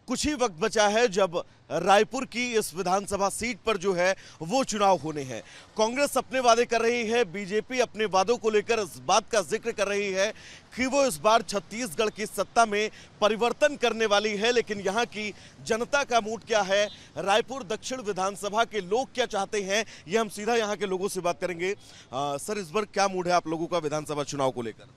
कुछ ही वक्त बचा है जब रायपुर की इस विधानसभा सीट पर जो है वो चुनाव होने हैं। कांग्रेस अपने वादे कर रही है, बीजेपी अपने वादों को लेकर इस बात का जिक्र कर रही है कि वो इस बार छत्तीसगढ़ की सत्ता में परिवर्तन करने वाली है। लेकिन यहाँ की जनता का मूड क्या है, रायपुर दक्षिण विधानसभा के लोग क्या चाहते हैं, ये हम सीधा यहाँ के लोगों से बात करेंगे। सर, इस बार क्या मूड है आप लोगों का विधानसभा चुनाव को लेकर?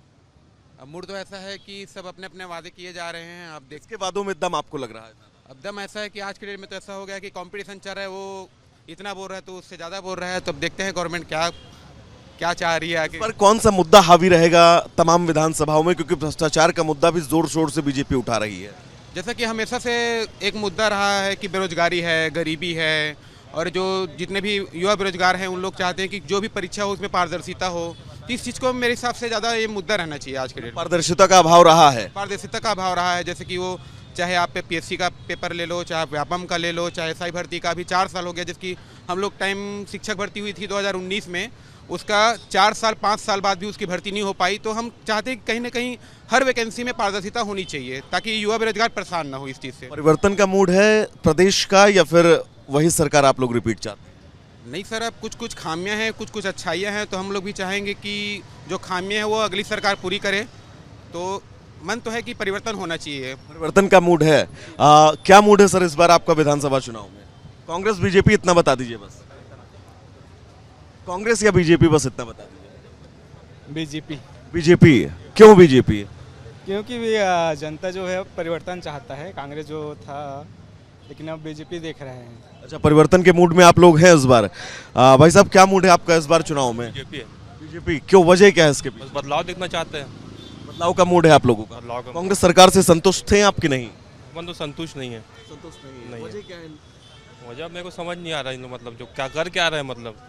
अब मूड तो ऐसा है कि सब अपने अपने वादे किए जा रहे हैं। आप देख के वादों में दम आपको लग रहा है? अब दम ऐसा है कि आज के डेट में तो ऐसा हो गया कि कंपटीशन चल रहा है, वो इतना बोल रहा है तो उससे ज़्यादा बोल रहा है। तो अब देखते हैं गवर्नमेंट क्या चाह रही है आगे। पर कौन सा मुद्दा हावी रहेगा तमाम विधानसभाओं में, क्योंकि भ्रष्टाचार का मुद्दा भी जोर शोर से बीजेपी उठा रही है। जैसा कि हमेशा से एक मुद्दा रहा है कि बेरोजगारी है, गरीबी है, और जो जितने भी युवा बेरोजगार हैं उन लोग चाहते हैं कि जो भी परीक्षा हो उसमें पारदर्शिता हो। तो इस चीज़ को मेरे हिसाब से ज़्यादा ये मुद्दा रहना चाहिए आज के डेट में। पारदर्शिता का अभाव रहा है। पारदर्शिता का अभाव रहा है, जैसे कि वो चाहे आप पीएससी का पेपर ले लो, चाहे आप व्यापम का ले लो, चाहे एसआई भर्ती का भी 4 साल हो गया, जिसकी हम लोग टाइम शिक्षक भर्ती हुई थी 2019 में, उसका 4 साल 5 साल बाद भी उसकी भर्ती नहीं हो पाई। तो हम चाहते हैं कि कहीं ना कहीं हर वैकेंसी में पारदर्शिता होनी चाहिए ताकि युवा बेरोजगार परेशान ना हो इस चीज़ से। परिवर्तन का मूड है प्रदेश का, या फिर वही सरकार आप लोग रिपीट चाहते हैं? नहीं सर, अब कुछ खामियां हैं, कुछ अच्छाइयां हैं, तो हम लोग भी चाहेंगे कि जो खामियां हैं वो अगली सरकार पूरी करे। तो मन तो है कि परिवर्तन होना चाहिए। परिवर्तन का मूड है। क्या मूड है सर इस बार आपका विधानसभा चुनाव में? कांग्रेस बीजेपी, इतना बता दीजिए बस। कांग्रेस या बीजेपी, बस इतना बता दीजिए। बीजेपी। बीजेपी? क्यों बीजेपी? क्योंकि भी जनता जो है परिवर्तन चाहता है। कांग्रेस जो था, लेकिन अब बीजेपी देख रहे हैं। अच्छा, परिवर्तन के मूड में आप लोग हैं इस बार। भाई साहब, क्या मूड है आपका इस बार चुनाव में? बीजेपी है। बीजेपी क्यों, वजह क्या है इसके पीछे? बस बदलाव देखना चाहते हैं। बदलाव का मूड है आप लोगों का? बदलाव का कांग्रेस सरकार से संतुष्ट थे आप कि नहीं? मन तो संतुष्ट नहीं है। संतुष्ट नहीं है। वजह क्या है? वजह मेरे को समझ नहीं आ रहा है, मतलब जो क्या कर क्या रहे हैं, मतलब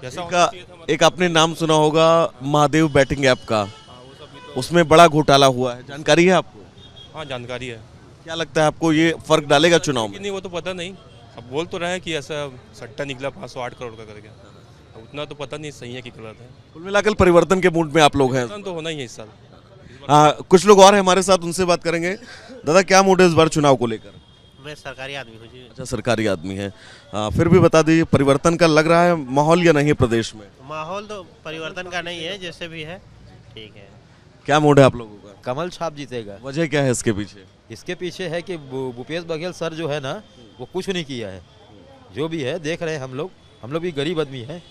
जैसा एक, होना चाहिए था, मतलब। एक आपने नाम सुना होगा महादेव बैटिंग ऐप का, वो सब भी तो। उसमें बड़ा घोटाला हुआ है, जानकारी है आपको? हाँ, जानकारी है। क्या लगता है आपको, ये फर्क डालेगा चुनाव में? नहीं, वो तो पता नहीं। अब बोल तो रहे हैं कि ऐसा सट्टा निकला 508 करोड़ का करके। अब उतना तो पता नहीं सही है कि गलत है। कुल मिलाकर परिवर्तन के मूड में आप लोग हैं। नुकसान तो होना ही है इस साल। कुछ लोग और हैं हमारे साथ, उनसे बात करेंगे। दादा, क्या मूड है इस बार चुनाव को लेकर? मैं सरकारी आदमी हूँ जी। अच्छा, सरकारी आदमी है। फिर भी बता दीजिए, परिवर्तन का लग रहा है माहौल या नहीं प्रदेश में? माहौल तो परिवर्तन का नहीं है, जैसे भी है ठीक है। क्या मूड है आप लोगों का? कमल छाप जीतेगा। वजह क्या है इसके पीछे? इसके पीछे है कि भूपेश बघेल सर जो है ना, वो कुछ नहीं किया है। जो भी है देख रहे हैं हम लोग भी गरीब आदमी हैं।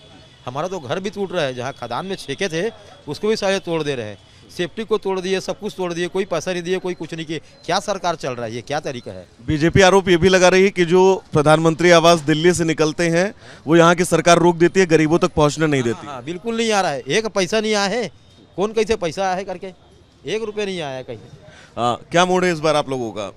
हमारा तो घर भी टूट रहा है, जहाँ खदान में छेके थे उसको भी सारे तोड़ दे रहे हैं। सेफ्टी को तोड़ दिए, सब कुछ तोड़ दिए, कोई पैसा नहीं दिए, कोई कुछ नहीं किए। क्या सरकार चल रहा है, ये क्या तरीका है? बीजेपी आरोप ये भी लगा रही है कि जो प्रधानमंत्री आवास दिल्ली से निकलते हैं वो यहाँ की सरकार रोक देती है, गरीबों तक पहुँचने नहीं देती। हाँ, बिल्कुल नहीं आ रहा है। एक पैसा नहीं आया है। कौन कैसे पैसा आया है करके, 1 रुपये नहीं आया कहीं। क्या मूड है इस बार आप लोगों का?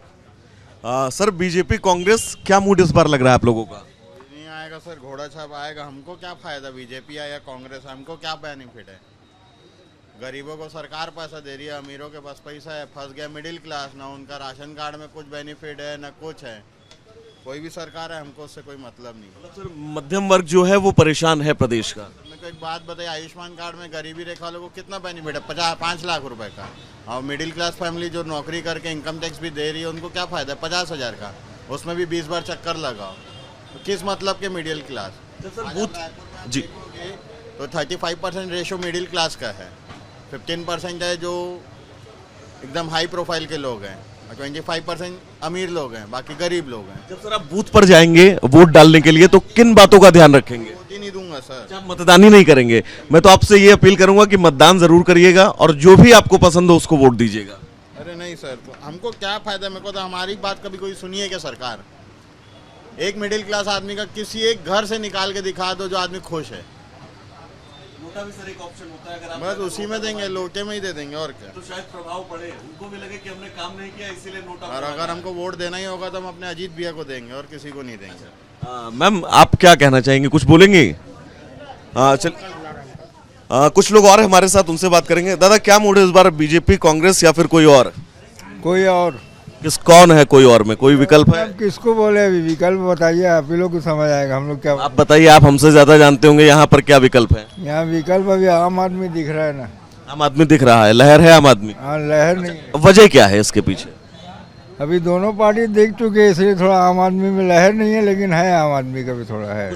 सर, बीजेपी कांग्रेस, क्या मूड इस बार लग रहा है आप लोगों का? नहीं आएगा सर, घोड़ा छाप आएगा। हमको क्या फायदा, बीजेपी आया या कांग्रेस, हमको क्या बेनिफिट है? गरीबों को सरकार पैसा दे रही है, अमीरों के पास पैसा है, फंस गया मिडिल क्लास। ना उनका राशन कार्ड में कुछ बेनिफिट है ना कुछ है। कोई भी सरकार है, हमको उससे कोई मतलब नहीं। सर, मध्यम वर्ग जो है वो परेशान है प्रदेश का। मेरे को एक बात बताइए, आयुष्मान कार्ड में गरीबी रेखा वालों को कितना बेनिफिट है? 5 लाख रुपए का। और मिडिल क्लास फैमिली जो नौकरी करके इनकम टैक्स भी दे रही है, उनको क्या फायदा है? 50,000 का, उसमें भी 20 बार चक्कर लगाओ। तो किस मतलब के मिडिल क्लास? जी, तो 35% रेशो मिडिल क्लास का है, 15% है जो एकदम हाई प्रोफाइल के लोग हैं, 25% अमीर लोग हैं, बाकी गरीब लोग हैं। जब सर आप बूथ पर जाएंगे वोट डालने के लिए तो किन बातों का ध्यान रखेंगे? वोट ही नहीं दूंगा सर। आप मतदान ही नहीं करेंगे? मैं तो आपसे ये अपील करूंगा कि मतदान जरूर करिएगा और जो भी आपको पसंद हो उसको वोट दीजिएगा। अरे नहीं सर, तो हमको क्या फायदा? मेरे को तो हमारी बात कभी कोई सुनी है क्या सरकार? एक मिडिल क्लास आदमी का किसी एक घर से निकाल के दिखा दो जो आदमी खुश है। नोटा भी सर एक ऑप्शन होता है, अगर आप बस उसी में देंगे, लोटे में ही दे देंगे और क्या। तो शायद प्रभाव पड़े, उनको भी लगे कि हमने काम नहीं किया इसीलिए नोटा। और अगर हमको वोट देना ही होगा तो हम अपने अजीत भैया को देंगे और किसी को नहीं देंगे। मैम, आप क्या कहना चाहेंगे, कुछ बोलेंगे? चल, कुछ लोग और हमारे साथ, उनसे बात करेंगे। दादा, क्या मूड है इस बार, बीजेपी, कांग्रेस या फिर कोई और? कोई और? कौन है कोई और में? कोई विकल्प है? अब किसको बोले, अभी विकल्प बताइए, आप ही लोग को समझ आएगा। हम लोग क्या आप बताइए, आप हमसे ज्यादा जानते होंगे यहाँ पर क्या विकल्प है। यहाँ विकल्प अभी आम आदमी दिख रहा है ना। आम आदमी दिख रहा है, लहर है आम आदमी। हाँ, लहर नहीं। वजह क्या है इसके पीछे? अभी दोनों पार्टी देख चुके हैं, इसलिए थोड़ा आम आदमी में लहर नहीं है, लेकिन है आम आदमी का भी थोड़ा है।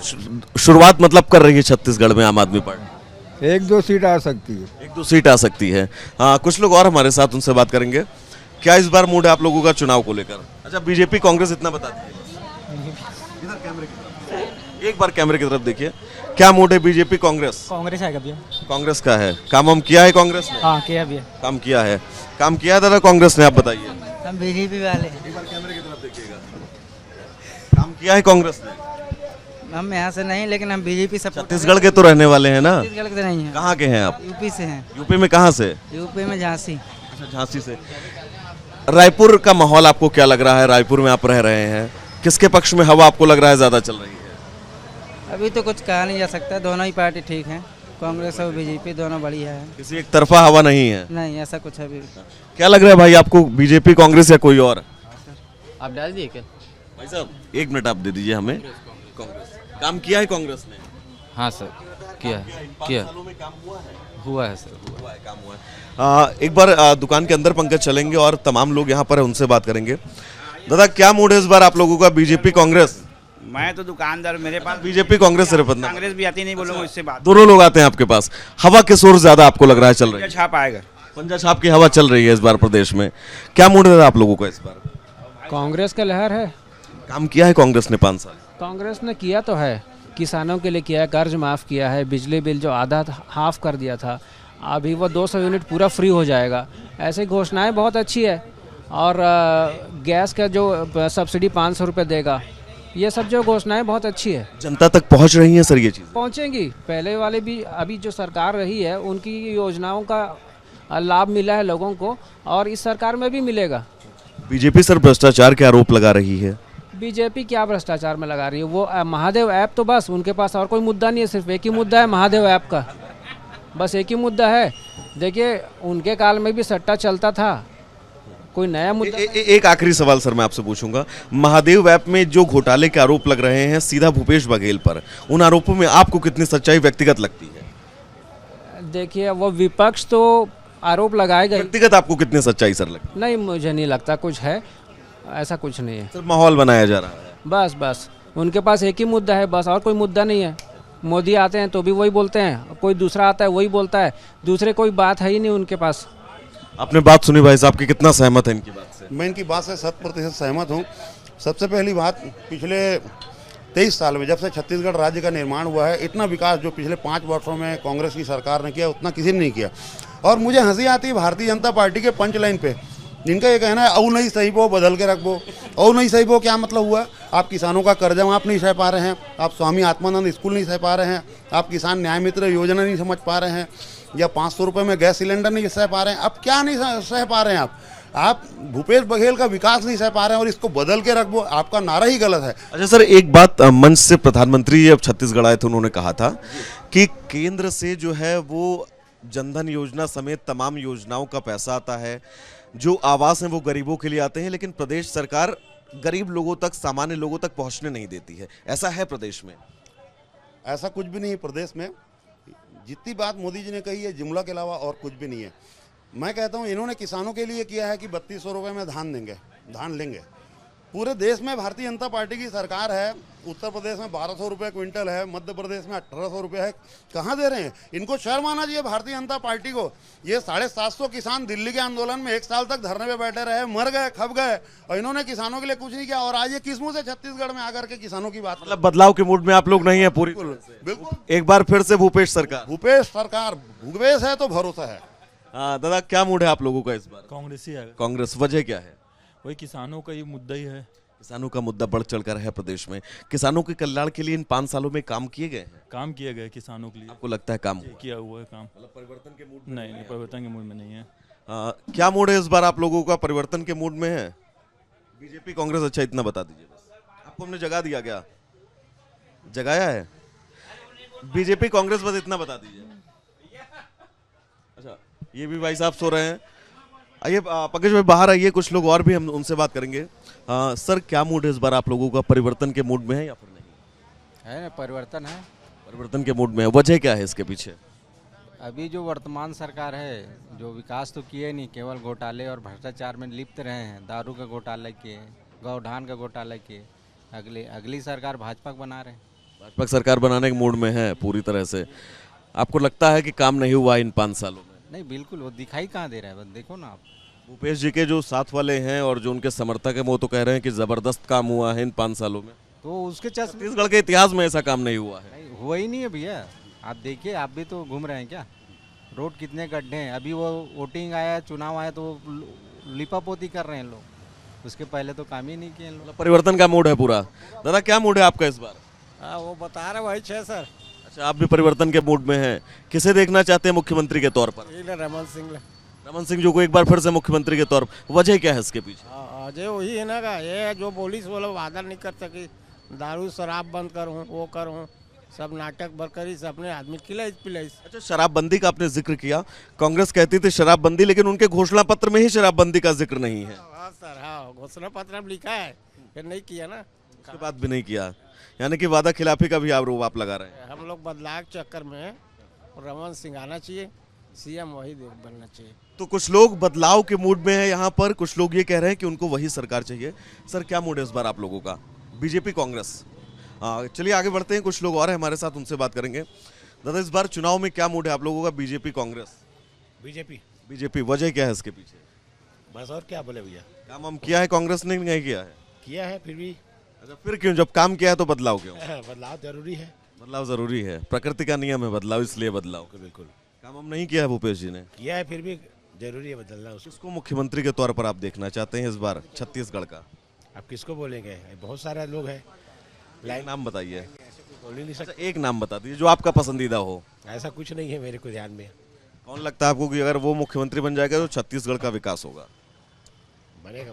शुरुआत मतलब कर रही है छत्तीसगढ़ में आम आदमी पार्टी, 1-2 सीट आ सकती है। 1-2 सीट आ सकती है। हाँ, कुछ लोग और हमारे साथ, उनसे बात करेंगे। क्या इस बार मूड है आप लोगों का चुनाव को लेकर? अच्छा, बीजेपी कांग्रेस इतना बता दीजिए। इधर कैमरे की तरफ, एक बार कैमरे की तरफ देखिए। क्या मूड है बीजेपी कांग्रेस? कांग्रेस है कभी? कांग्रेस का है। काम हम किया है कांग्रेस ने? हाँ किया भी है। काम किया है। काम किया है दादा कांग्रेस ने, आप बताइए। हम बीजेपी वाले। एक बार कैमरे की तरफ देखिएगा। काम किया है कांग्रेस ने? हम यहाँ से नहीं, लेकिन हम बीजेपी सब। छत्तीसगढ़ के तो रहने वाले हैं ना? छत्तीसगढ़ के नहीं है। कहाँ के हैं आप? यूपी से हैं। यूपी में कहाँ से? यूपी में झांसी। अच्छा, झांसी से। रायपुर का माहौल आपको क्या लग रहा है? रायपुर में आप रह रहे हैं, किसके पक्ष में हवा आपको लग रहा है ज्यादा चल रही है? अभी तो कुछ कहा नहीं जा सकता, दोनों ही पार्टी ठीक हैं, कांग्रेस और बीजेपी दोनों बढ़िया है। किसी एक तरफा हवा नहीं है? नहीं, ऐसा कुछ अभी। क्या लग रहा है भाई आपको, बीजेपी कांग्रेस या कोई और? आप डाल दिए क्या? भाई साहब 1 मिनट आप दे दीजिए हमें। कांग्रेस काम किया है कांग्रेस ने? हाँ सर, किया है, किया सालों में काम हुआ है? हुआ है सर, हुआ है, काम हुआ है। एक बार दुकान के अंदर पंकज चलेंगे और तमाम लोग यहाँ पर है, उनसे बात करेंगे। दादा क्या मूड है इस बार आप लोगों का, बीजेपी कांग्रेस? मैं तो दुकानदार, मेरे पास बीजेपी कांग्रेस सिर्फ बदनाम? कांग्रेस भी आती नहीं, बोलूंगा इससे बात। दोनों लोग आते हैं आपके पास। हवा किस ओर ज्यादा आपको लग रहा है चल रही है? छाप आएगा। पंजा छाप की हवा चल रही है इस बार प्रदेश में। क्या मूड है आप लोगों का इस बार? कांग्रेस का लहर है। काम किया है कांग्रेस ने 5 साल? कांग्रेस ने किया तो है, किसानों के लिए किया है, कर्ज माफ़ किया है, बिजली बिल जो आधा हाफ कर दिया था, अभी वो 200 यूनिट पूरा फ्री हो जाएगा। ऐसी घोषणाएं बहुत अच्छी है। और गैस का जो सब्सिडी 500 रुपये देगा, ये सब जो घोषणाएं बहुत अच्छी है। जनता तक पहुंच रही हैं सर ये चीज़? पहुंचेंगी। पहले वाले भी, अभी जो सरकार रही है उनकी योजनाओं का लाभ मिला है लोगों को, और इस सरकार में भी मिलेगा। बीजेपी सर भ्रष्टाचार के आरोप लगा रही है। बीजेपी क्या भ्रष्टाचार में लगा रही है? वो महादेव ऐप तो बस उनके पास और कोई मुद्दा नहीं है, सिर्फ एक ही मुद्दा है महादेव ऐप का, बस एक ही मुद्दा है। देखिए उनके काल में भी सट्टा चलता था, कोई नया मुद्दा। एक आखिरी सवाल सर मैं आपसे पूछूंगा, महादेव ऐप में जो घोटाले के आरोप लग रहे हैं सीधा भूपेश बघेल पर, उन आरोपों में आपको कितनी सच्चाई व्यक्तिगत लगती है? देखिए वो विपक्ष तो आरोप लगाएगा, व्यक्तिगत आपको कितनी सच्चाई सर लगती? नहीं मुझे नहीं लगता कुछ है, ऐसा कुछ नहीं है। सर माहौल बनाया जा रहा है बस बस, उनके पास एक ही मुद्दा है, बस और कोई मुद्दा नहीं है। मोदी आते हैं तो भी वही बोलते हैं, कोई दूसरा आता है वही बोलता है, दूसरे कोई बात है ही नहीं उनके पास। आपने बात सुनी भाई साहब की, कितना सहमत है इनकी बात से? मैं इनकी बात से 100% सहमत हूँ। सबसे पहली बात, पिछले 23 साल में जब से छत्तीसगढ़ राज्य का निर्माण हुआ है, इतना विकास जो पिछले 5 वर्षों में कांग्रेस की सरकार ने किया उतना किसी ने नहीं किया। और मुझे हंसी आती है भारतीय जनता पार्टी के पंच लाइन पे, जिनका ये कहना है औ नहीं सही वो बदल के रखबो। औ नहीं सही वो क्या मतलब हुआ? आप किसानों का कर्जा माफ नहीं सह पा रहे हैं, आप स्वामी आत्मानंद स्कूल नहीं सह पा रहे हैं, आप किसान न्याय मित्र योजना नहीं समझ पा रहे हैं, या 500 रुपये में गैस सिलेंडर नहीं सह पा रहे हैं। अब क्या नहीं सह पा रहे हैं आप भूपेश बघेल का विकास नहीं सह पा रहे हैं और इसको बदल के रखबो, आपका नारा ही गलत है। अच्छा सर, एक बात मंच से प्रधानमंत्री अब छत्तीसगढ़ आए थे, उन्होंने कहा था कि केंद्र से जो है वो जनधन योजना समेत तमाम योजनाओं का पैसा आता है, जो आवास हैं वो गरीबों के लिए आते हैं, लेकिन प्रदेश सरकार गरीब लोगों तक, सामान्य लोगों तक पहुंचने नहीं देती है। ऐसा है प्रदेश में? ऐसा कुछ भी नहीं है प्रदेश में। जितनी बात मोदी जी ने कही है जुमला के अलावा और कुछ भी नहीं है। मैं कहता हूँ इन्होंने किसानों के लिए किया है कि 3200 रुपये में धान लेंगे। पूरे देश में भारतीय जनता पार्टी की सरकार है। उत्तर प्रदेश में 1200 रुपये क्विंटल है, मध्य प्रदेश में 1800 रुपये है। कहाँ दे रहे हैं? इनको शर्म आना चाहिए भारतीय जनता पार्टी को। ये 750 किसान दिल्ली के आंदोलन में 1 साल तक धरने पे बैठे रहे, मर गए, खप गए, और इन्होंने किसानों के लिए कुछ नहीं किया। और आज ये किस मुंह से छत्तीसगढ़ में आकर के किसानों की बात? मतलब बदलाव के मूड में आप लोग नहीं है पूरी? बिल्कुल। एक बार फिर से भूपेश सरकार? भूपेश है तो भरोसा है। हाँ दादा, क्या मूड है आप लोगों का इस बार? कांग्रेस ही है। कांग्रेस, वजह क्या है? वही किसानों का ही मुद्दा ही है। किसानों का मुद्दा बढ़ चढ़कर है प्रदेश में। किसानों के कल्याण के लिए इन 5 सालों में काम किए गए हैं? काम किए गए किसानों के लिए। आपको लगता है काम किया हुआ है काम? मतलब परिवर्तन के मूड में नहीं, परिवर्तन के मूड में नहीं है। क्या मूड है इस बार आप लोगों का? परिवर्तन के मूड में है? बीजेपी कांग्रेस? अच्छा इतना बता दीजिए बस। आपको हमने जगा दिया क्या? जगाया है? बीजेपी कांग्रेस, बस इतना बता दीजिए। अच्छा, ये भी भाई साहब सो रहे हैं। आइए पंकज भाई बाहर आइए, कुछ लोग और भी हम उनसे बात करेंगे। सर क्या मूड है इस बार आप लोगों का? परिवर्तन के मूड में है या फिर नहीं? है ना, परिवर्तन है। परिवर्तन के मूड में है, वजह क्या है इसके पीछे? अभी जो वर्तमान सरकार है जो विकास तो किए नहीं, केवल घोटाले और भ्रष्टाचार में लिप्त रहे हैं। दारू का घोटाला किए, गौठान का घोटाला किए। अगली सरकार भाजपा को बना रहे हैं। भाजपा सरकार बनाने के मूड में है पूरी तरह से। आपको लगता है कि काम नहीं हुआ इन 5 सालों में? नहीं, बिल्कुल वो दिखाई कहाँ दे रहा है, बस देखो ना आप। भूपेश जी के जो साथ वाले हैं और जो उनके समर्थक हैं वो तो कह रहे हैं कि जबरदस्त काम हुआ है इन 5 सालों में। तो उसके छत्तीसगढ़ के इतिहास में ऐसा काम नहीं हुआ है। नहीं, हुआ ही नहीं है भैया। आप देखिए, आप भी तो घूम रहे हैं क्या? रोड कितने गड्ढे हैं। अभी वो वोटिंग आया, चुनाव आया तो लिपापोती कर रहे हैं लोग। उसके पहले तो काम ही नहीं किए लोग। परिवर्तन का मूड है पूरा। दादा क्या मूड है आपका इस बार? हाँ, वो बता रहे वही 6 सर। अच्छा, आप भी परिवर्तन के मूड में हैं। किसे देखना चाहते हैं मुख्यमंत्री के तौर पर? रमन सिंह जो को एक बार फिर से मुख्यमंत्री के तौर पर। वजह क्या है इसके पीछे? अजय वही है ना का, ये जो पुलिस वालों वादा नहीं कर सकी, दारू शराब बंद करूँ, वो करूँ, सब नाटक बरकरी से अपने आदमी पिलाई। अच्छा, शराबबंदी का आपने जिक्र किया। कांग्रेस कहती थी शराबबंदी, लेकिन उनके घोषणा पत्र में ही शराबबंदी का जिक्र नहीं है। हाँ सर, हाँ, घोषणा पत्र में लिखा है, फिर नहीं किया ना। उसके बाद भी नहीं किया, यानी कि वादा खिलाफी का भी आरोप आप लगा रहे हैं। हम लोग बदलाव के चक्कर में हैं। रमन सिंह आना चाहिए, सीएम वही बनना चाहिए। तो कुछ लोग बदलाव के मूड में है यहाँ पर, कुछ लोग ये कह रहे हैं कि उनको वही सरकार चाहिए। सर क्या मूड है इस बार आप लोगों का? बीजेपी कांग्रेस? चलिए आगे बढ़ते हैं, कुछ लोग और हैं हमारे साथ, उनसे बात करेंगे। दादा इस बार चुनाव में क्या मूड है आप लोगों का? बीजेपी कांग्रेस? बीजेपी। वजह क्या है इसके पीछे? बस और क्या बोले भैया, काम हम किया है कांग्रेस ने, नहीं किया है? किया है फिर भी। अच्छा, फिर क्यों? जब काम किया है तो बदलाव क्यों? बदलाव जरूरी है। बदलाव जरूरी है, प्रकृति का नियम है बदलाव, इसलिए बदलाव। बिल्कुल। काम हम नहीं किया है भूपेश जी ने? किया है, फिर भी जरूरी है बदलना उसको। किसको मुख्यमंत्री के तौर पर आप देखना चाहते हैं इस बार छत्तीसगढ़ का? आप किसको बोलेंगे, बहुत सारे लोग हैं। लाइन नाम बताइए। बोल ही नहीं सकते। एक नाम बता दीजिए जो आपका पसंदीदा हो। ऐसा कुछ नहीं है मेरे को ध्यान में। कौन लगता है आपको कि अगर वो मुख्यमंत्री बन जाएगा तो छत्तीसगढ़ का विकास होगा? बनेगा।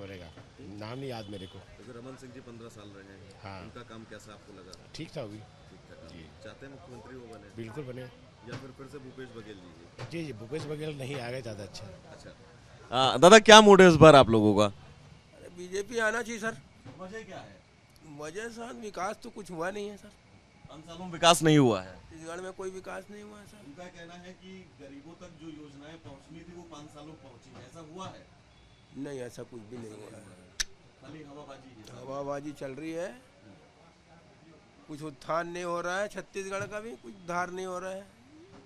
नाम नहीं याद मेरे को। रमन सिंह जी 15 साल रहे हैं। हाँ। उनका काम कैसा आपको लगा? ठीक था। अभी जी चाहते हैं मुख्यमंत्री वो बने? बिल्कुल बने। या फिर से भूपेश बघेल लीजिए? जी, भूपेश बघेल नहीं आ गए ज़्यादा अच्छा। अच्छा दादा क्या मूड है इस बार आप लोगों का? बीजेपी आना चाहिए सर। वजह क्या है? वजह सर विकास तो कुछ हुआ नहीं है सर। 5 सालों में विकास नहीं हुआ है छत्तीसगढ़ में, कोई विकास नहीं हुआ है सर। उनका कहना है कि गरीबों तक जो योजनाएं पहुंचनी थी वो 5 सालों में पहुंची, ऐसा हुआ है? नहीं, ऐसा कुछ भी नहीं हुआ है। खाली हवाबाजी चल रही है, कुछ उत्थान नहीं हो रहा है। छत्तीसगढ़ का भी कुछ उद्धार नहीं हो रहा है।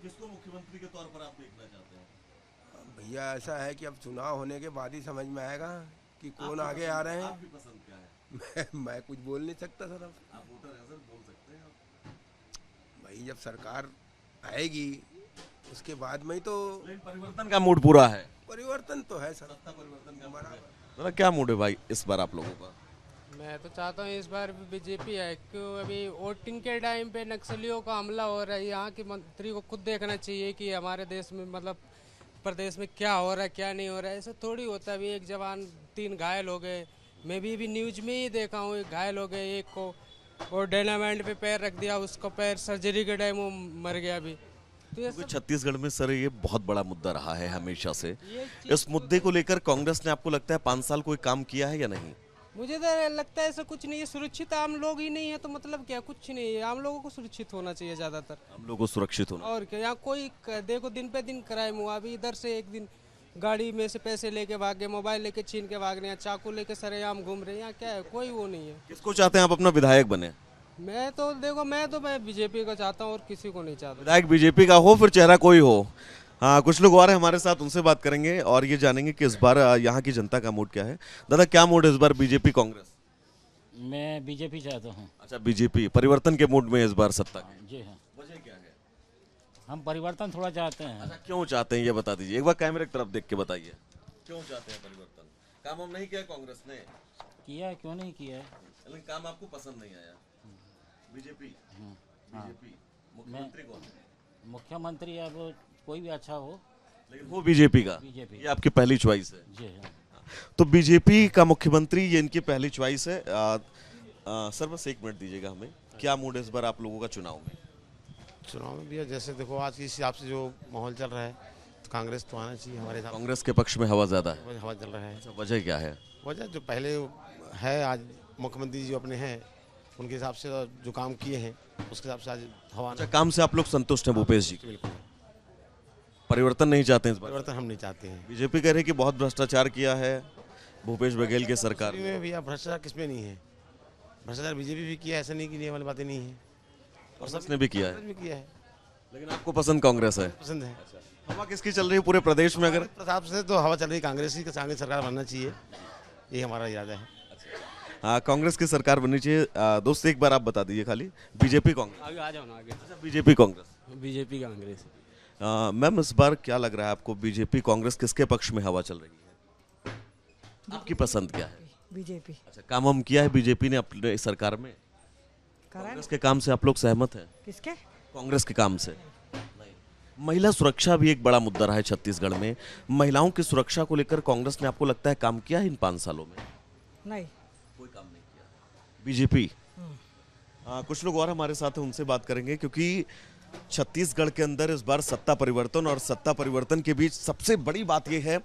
किसको मुख्यमंत्री के तौर पर आप देखना चाहते हैं? भैया ऐसा है कि अब चुनाव होने के बाद ही समझ में आएगा कि कौन आगे आ रहे हैं। आपकी पसंद क्या है? मैं कुछ बोल नहीं सकता सर। अब आप वोटर हैं सर, बोल सकते हैं आप। भाई जब सरकार आएगी उसके बाद में ही तो। परिवर्तन का मूड पूरा है? परिवर्तन तो है सर, परिवर्तन का बराबर। क्या मूड है भाई इस बार आप लोगों का? मैं तो चाहता हूँ इस बार भी बीजेपी है, क्यों अभी वोटिंग के टाइम पे नक्सलियों का हमला हो रहा है। यहाँ के मंत्री को खुद देखना चाहिए कि हमारे देश में मतलब प्रदेश में क्या हो रहा है क्या नहीं हो रहा है। ऐसा थोड़ी होता है। अभी एक जवान 3 घायल हो गए, मैं भी न्यूज में ही देखा हूँ। एक घायल हो गए, एक को और डायनामाइट पे पैर रख दिया, उसको पैर सर्जरी के टाइम वो मर गया। अभी तो छत्तीसगढ़ में सर ये बहुत बड़ा मुद्दा रहा है हमेशा से। इस मुद्दे को लेकर कांग्रेस ने आपको लगता है 5 साल कोई काम किया है या नहीं? मुझे तो लगता है ऐसा कुछ नहीं है। सुरक्षित आम लोग ही नहीं है तो मतलब क्या, कुछ नहीं है। आम लोगों को सुरक्षित होना चाहिए ज्यादातर। आम लोगों को सुरक्षित होना। और क्या, यहाँ कोई देखो दिन पे दिन क्राइम हुआ। अभी इधर से एक दिन गाड़ी में से पैसे लेके भागे, मोबाइल लेके छीन के भाग रहे हैं, चाकू लेके सरेआम घूम रहे हैं। यहाँ क्या है, कोई वो नहीं है। किसको चाहते हैं आप अपना विधायक बने? मैं तो देखो, मैं बीजेपी का चाहता हूँ और किसी को नहीं चाहता। विधायक बीजेपी का हो, फिर चेहरा कोई हो। हाँ, कुछ लोग और हैं हमारे साथ, उनसे बात करेंगे और ये जानेंगे कि इस बार यहाँ की जनता का मूड क्या है। दादा क्या मूड है इस बार बीजेपी कांग्रेस? मैं बीजेपी चाहता हूँ। अच्छा, बीजेपी परिवर्तन के मूड में इस बार सत्ता की? जी हाँ। वजह क्या है? हम परिवर्तन थोड़ा चाहते हैं। अच्छा, क्यों चाहते हैं ये बता दीजिए, एक बार कैमरे की तरफ देख के बताइए। क्यों चाहते हैं परिवर्तन? काम हम नहीं किया कांग्रेस ने? किया है, क्यों नहीं किया है। लेकिन काम आपको पसंद नहीं आया? बीजेपी? बीजेपी मुख्यमंत्री कौन है? मुख्यमंत्री अब कोई भी अच्छा हो, लेकिन वो बीजेपी का? बीजेपी। ये आपकी पहली चॉइस है? जी हाँ। तो बीजेपी का मुख्यमंत्री ये इनकी पहली चॉइस है। सर बस 1 मिनट दीजिएगा हमें। क्या मूड है इस बार आप लोगों का चुनाव में? चुनाव में भी जैसे देखो आज के हिसाब से जो माहौल चल रहा है तो कांग्रेस तो आना चाहिए हमारे हिसाब। कांग्रेस के पक्ष में हवा ज्यादा है? हवा चल रहा है। अच्छा, वजह क्या है? वजह जो पहले है, आज मुख्यमंत्री जी अपने हैं, उनके हिसाब से जो काम किए हैं उसके हिसाब से आज हवा। अच्छा, काम से आप लोग संतुष्ट हैं भूपेश जी? बिल्कुल। परिवर्तन नहीं चाहते इस बार? परिवर्तन हम नहीं चाहते हैं। बीजेपी कह रही है कि बहुत भ्रष्टाचार किया है भूपेश बघेल की सरकार बीजेपी में भैया भ्रष्टाचार किसमें नहीं है? भ्रष्टाचार बीजेपी भी किया है, ऐसा नहीं कि नहीं वाली बातें नहीं है, और कांग्रेस ने भी किया है। भी किया है, लेकिन आपको पसंद कांग्रेस है? पसंद है। हवा किसकी चल रही है पूरे प्रदेश में? अगर प्रताप से तो हवा चल रही है कांग्रेस की, कांग्रेस सरकार बनना चाहिए, ये हमारा इरादा है। हाँ, कांग्रेस की सरकार बननी चाहिए। दोस्त एक बार आप बता दीजिए खाली, बीजेपी कांग्रेस? आगे आ जाओ ना आगे। अच्छा, BJP Congress. BJP Congress. Ma'am, इस बार क्या लग रहा है आपको, बीजेपी कांग्रेस किसके पक्ष में हवा चल रही है? आपकी पसंद क्या है? बीजेपी। अच्छा, काम हम किया है बीजेपी ने अपने सरकार में? कांग्रेस के काम से आप लोग सहमत हैं? किसके? कांग्रेस के काम से। महिला सुरक्षा भी एक बड़ा मुद्दा रहा है छत्तीसगढ़ में। महिलाओं की सुरक्षा को लेकर कांग्रेस ने, आपको लगता है, काम किया है इन 5 सालों में? नहीं, कोई काम नहीं किया। बीजेपी। कुछ लोग और हमारे साथ हैं, उनसे बात करेंगे, क्योंकि छत्तीसगढ़ के अंदर इस बार सत्ता परिवर्तन, और सत्ता परिवर्तन के बीच सबसे बड़ी बात यह है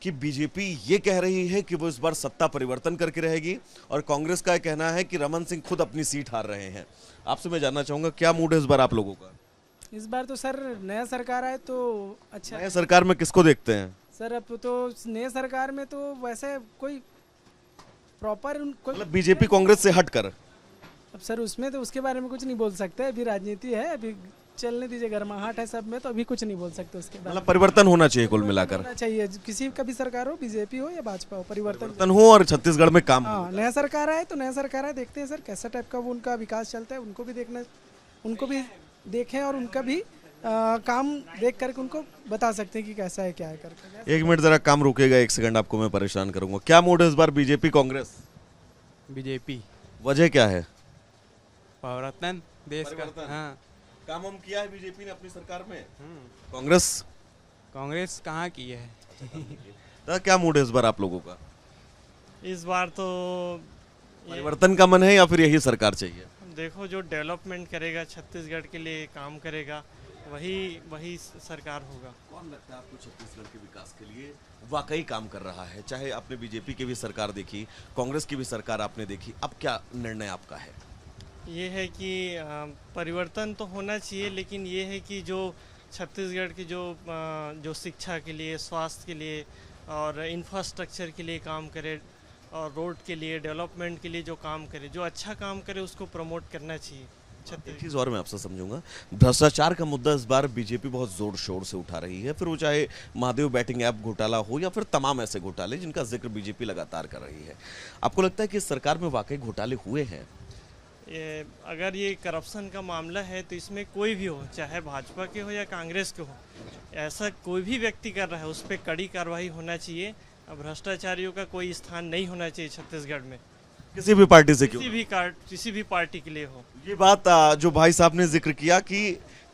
कि बीजेपी ये कह रही है कि वो इस बार सत्ता परिवर्तन करके रहेगी, और कांग्रेस का कहना है कि रमन सिंह खुद अपनी सीट हार रहे हैं। आपसे मैं जानना चाहूंगा, क्या मूड है इस बार आप लोगों का? इस बार तो सर नया सरकार आए तो अच्छा। नया सरकार में किसको देखते हैं सर? अब तो नए सरकार में तो वैसे कोई प्रॉपर मतलब बीजेपी कांग्रेस से हटकर? अब सर उसमें तो उसके बारे में कुछ नहीं बोल सकते, अभी राजनीति है, अभी चलने दीजिए, गर्माहट है सब में, तो अभी कुछ नहीं बोल सकते उसके बारे में। मतलब परिवर्तन होना चाहिए कुल मिलाकर? होना चाहिए, किसी का भी सरकार हो, बीजेपी हो या भाजपा हो, परिवर्तन हो और छत्तीसगढ़ में काम। हाँ, नया सरकार आए तो नया सरकार आए, देखते हैं सर कैसा टाइप का वो उनका विकास चलता है, उनको भी देखना, उनको भी देखें और उनका भी काम देख करके उनको बता सकते हैं कि कैसा है क्या है करके। 1 मिनट जरा काम रुकेगा, 1 सेकंड आपको मैं परेशान करूंगा। क्या मूड है इस बार बीजेपी कांग्रेस? बीजेपी। वजह क्या है? परिवर्तन देश का। हाँ, काम हम किया है बीजेपी ने अपनी सरकार में। कांग्रेस? कांग्रेस कहाँ की है? तो क्या मूड है इस बार आप लोगों का? इस बार तो परिवर्तन का मन है या फिर यही सरकार चाहिए? देखो, जो डेवलपमेंट करेगा, छत्तीसगढ़ के लिए काम करेगा, वही सरकार होगा। कौन लगता है आपको छत्तीसगढ़ के विकास के लिए वाकई काम कर रहा है? चाहे आपने बीजेपी की भी सरकार देखी, कांग्रेस की भी सरकार आपने देखी, अब क्या निर्णय आपका है? ये है कि परिवर्तन तो होना चाहिए, लेकिन ये है कि जो छत्तीसगढ़ की जो शिक्षा के लिए, स्वास्थ्य के लिए और इंफ्रास्ट्रक्चर के लिए काम करे, और रोड के लिए, डेवलपमेंट के लिए जो काम करे, जो अच्छा काम करे, उसको प्रमोट करना चाहिए। एक चीज़ और मैं आपसे समझूंगा, भ्रष्टाचार का मुद्दा इस बार बीजेपी बहुत जोर शोर से उठा रही है, फिर वो चाहे महादेव बैटिंग ऐप घोटाला हो या फिर तमाम ऐसे घोटाले जिनका जिक्र बीजेपी लगातार कर रही है। आपको लगता है कि इस सरकार में वाकई घोटाले हुए हैं? अगर ये करप्शन का मामला है तो इसमें कोई भी हो, चाहे भाजपा के हो या कांग्रेस के हो, ऐसा कोई भी व्यक्ति कर रहा है उस पर कड़ी कार्रवाई होना चाहिए। भ्रष्टाचारियों का कोई स्थान नहीं होना चाहिए छत्तीसगढ़ में, किसी भी पार्टी से क्यों? किसी भी पार्टी के लिए हो। ये बात जो भाई साहब ने जिक्र किया कि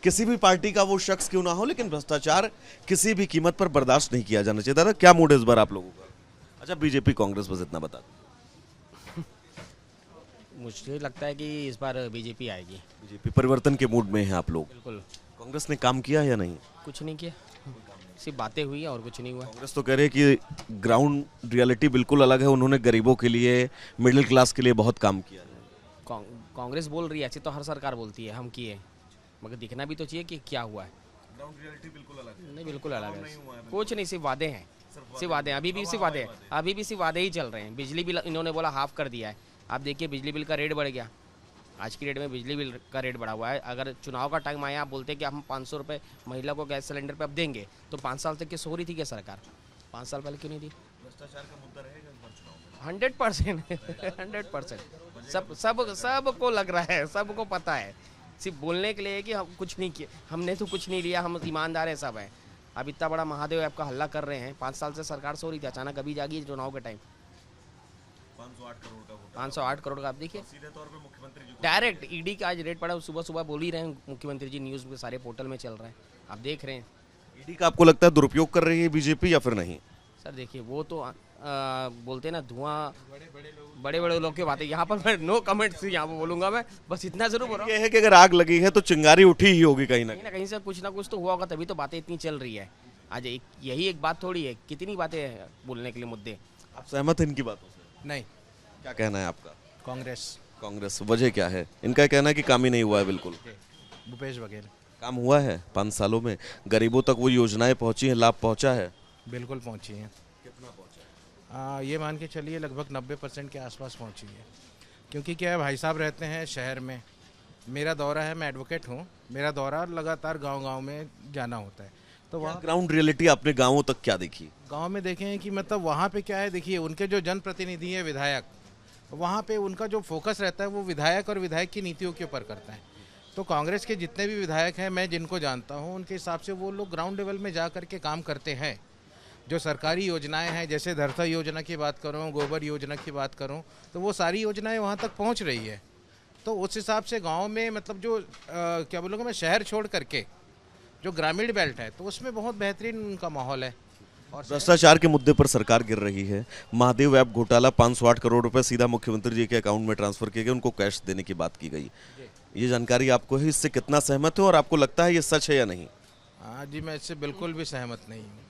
किसी भी पार्टी का वो शख्स क्यों ना हो, लेकिन भ्रष्टाचार किसी भी कीमत पर बर्दाश्त नहीं किया जाना चाहिए। दादा, क्या मूड है इस बार आप लोगों का? अच्छा, बीजेपी कांग्रेस, बस इतना बता दो। मुझे लगता है कि इस बार बीजेपी आएगी। बीजेपी परिवर्तन के मूड में है आप लोग? बिल्कुल। कांग्रेस ने काम किया या नहीं? कुछ नहीं किया, सिर्फ बातें हुई और कुछ नहीं हुआ। कांग्रेस तो कह रहे हैं कि ग्राउंड रियलिटी बिल्कुल अलग है, उन्होंने गरीबों के लिए, मिडिल क्लास के लिए बहुत काम किया है। कांग्रेस बोल रही है, ऐसे तो हर सरकार बोलती है हम किए, मगर दिखना भी तो चाहिए कि क्या हुआ है। ग्राउंड रियलिटी बिल्कुल अलग है। नहीं, बिल्कुल अलग है, कुछ नहीं, सिर्फ वादे हैं, सिर्फ वादे हैं, अभी भी सिर्फ वादे, अभी भी सिर्फ वादे ही चल रहे हैं। बिजली बिल इन्होंने बोला हाफ कर दिया है, आप देखिए बिजली बिल का रेट बढ़ गया, आज की डेट में बिजली बिल का रेट बढ़ा हुआ है। अगर चुनाव का टाइम आया, आप बोलते कि हम 500 रुपये महिला को गैस सिलेंडर पे अब देंगे, तो 5 साल तक की सो रही थी क्या सरकार? 5 साल पहले क्यों नहीं दी? भ्रष्टाचार का मुद्दा रहेगा इस बार चुनाव में? 100%, 100% सबको लग रहा है, सबको पता है, सिर्फ बोलने के लिए कि हम कुछ नहीं किए, हमने तो कुछ नहीं लिया, हम ईमानदार है, सब है। अब इतना बड़ा महादेव ऐप का हल्ला कर रहे हैं, 5 साल से सरकार सो रही थी, अचानक अभी जागी चुनाव के टाइम। 508 करोड़ का आप देखिए, सीधे तौर पे मुख्यमंत्री जी डायरेक्ट ईडी का आज रेट पड़ा, सुबह सुबह बोल ही रहे हैं मुख्यमंत्री जी, न्यूज़ में सारे पोर्टल में चल रहा है, आप देख रहे हैं। ईडी का आपको लगता है दुरुपयोग कर रही है बीजेपी या फिर नहीं? सर देखिए, वो तो बोलते हैं ना, धुआं बड़े बड़े लोग की बातें, यहाँ पर मैं नो कमेंट्स यहाँ पर बोलूंगा, मैं बस इतना जरूर बोल रहा हूँ। ये है कि अगर आग लगी है तो चिंगारी उठी ही होगी कहीं ना कहीं से, कुछ ना कुछ तो हुआ होगा, तभी तो बातें इतनी चल रही है। आज यही एक बात थोड़ी है, कितनी बातें हैं बोलने के लिए मुद्दे। आप सहमत हैं इनकी बातों से? नहीं। क्या कहना है आपका? कांग्रेस। कांग्रेस, वजह क्या है? इनका कहना है कि काम ही नहीं हुआ है बिल्कुल। भूपेश बघेल। काम हुआ है 5 सालों में? गरीबों तक वो योजनाएं पहुंची हैं, लाभ पहुंचा है? बिल्कुल पहुंची हैं। कितना पहुंचा? ये मान के चलिए लगभग 90% के आसपास पहुंची है। क्योंकि क्या है, भाई साहब रहते हैं शहर में, मेरा दौरा है, मैं एडवोकेट हूँ, मेरा दौरा लगातार गांव-गांव में जाना होता है। तो वहाँ ग्राउंड रियलिटी आपने गाँवों तक क्या देखी? गांव में देखे हैं कि मतलब वहाँ पे क्या है, देखिए उनके जो जनप्रतिनिधि हैं विधायक, वहाँ पे उनका जो फोकस रहता है वो विधायक और विधायक की नीतियों के ऊपर करता है। तो कांग्रेस के जितने भी विधायक हैं, मैं जिनको जानता हूँ, उनके हिसाब से वो लोग ग्राउंड लेवल में जा कर के काम करते हैं। जो सरकारी योजनाएं हैं, जैसे धरता योजना की बात करूँ, गोबर योजना की बात करूँ, तो वो सारी योजनाएं वहाँ तक पहुँच रही है। तो उस हिसाब से गाँव में मतलब जो क्या बोलूँगा मैं, शहर छोड़ करके जो ग्रामीण बेल्ट है तो उसमें बहुत बेहतरीन उनका माहौल है। और भ्रष्टाचार के मुद्दे पर सरकार गिर रही है। महादेव ऐप घोटाला, 508 करोड़ रुपए सीधा मुख्यमंत्री जी के अकाउंट में ट्रांसफर किए गए, उनको कैश देने की बात की गई। ये जानकारी आपको है, इससे कितना सहमत हो और आपको लगता है ये सच है या नहीं? हाँ जी, मैं इससे बिल्कुल भी सहमत नहीं हूँ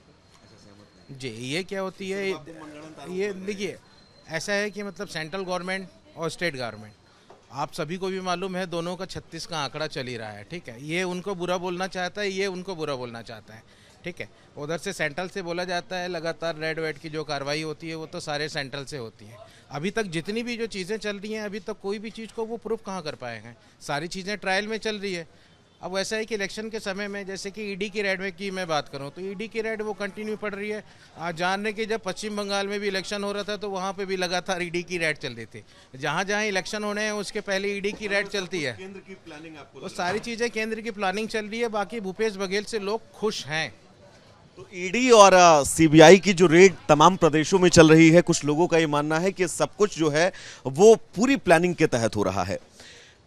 जी। ये क्या होती है, ये देखिए ऐसा है कि मतलब सेंट्रल गवर्नमेंट और स्टेट गवर्नमेंट, आप सभी को भी मालूम है, दोनों का 36 का आंकड़ा चल ही रहा है, ठीक है। ये उनको बुरा बोलना चाहता है, ये उनको बुरा बोलना चाहता है, ठीक है। उधर से सेंट्रल से बोला जाता है लगातार रेड वेट की जो कार्रवाई होती है वो तो सारे सेंट्रल से होती है। अभी तक जितनी भी जो चीज़ें चल रही हैं, अभी तक कोई भी चीज़ को वो प्रूफ कहाँ कर पाए हैं, सारी चीज़ें ट्रायल में चल रही है। अब वैसा है कि इलेक्शन के समय में जैसे कि ईडी की रेड में की मैं बात करूं तो ईडी की रेड वो कंटिन्यू पड़ रही है। आज जानने कि जब पश्चिम बंगाल में भी इलेक्शन हो रहा था तो वहां पे भी लगातार ईडी की रेड चल रही थी। जहां जहां इलेक्शन होने हैं उसके पहले ईडी की रेड चलती है। केंद्र की प्लानिंग आपको वो सारी चीज़ें केंद्र की प्लानिंग चल रही है। बाकी भूपेश बघेल से लोग खुश हैं। तो ईडी और सीबीआई की जो रेड तमाम प्रदेशों में चल रही है, कुछ लोगों का ये मानना है कि सब कुछ जो है वो पूरी प्लानिंग के तहत हो रहा है।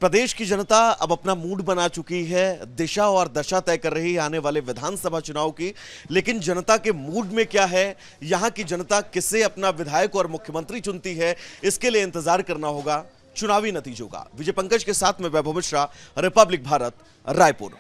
प्रदेश की जनता अब अपना मूड बना चुकी है, दिशा और दशा तय कर रही है आने वाले विधानसभा चुनाव की। लेकिन जनता के मूड में क्या है, यहां की जनता किसे अपना विधायक और मुख्यमंत्री चुनती है, इसके लिए इंतजार करना होगा चुनावी नतीजों का। विजय पंकज के साथ में वैभव मिश्रा, रिपब्लिक भारत, रायपुर।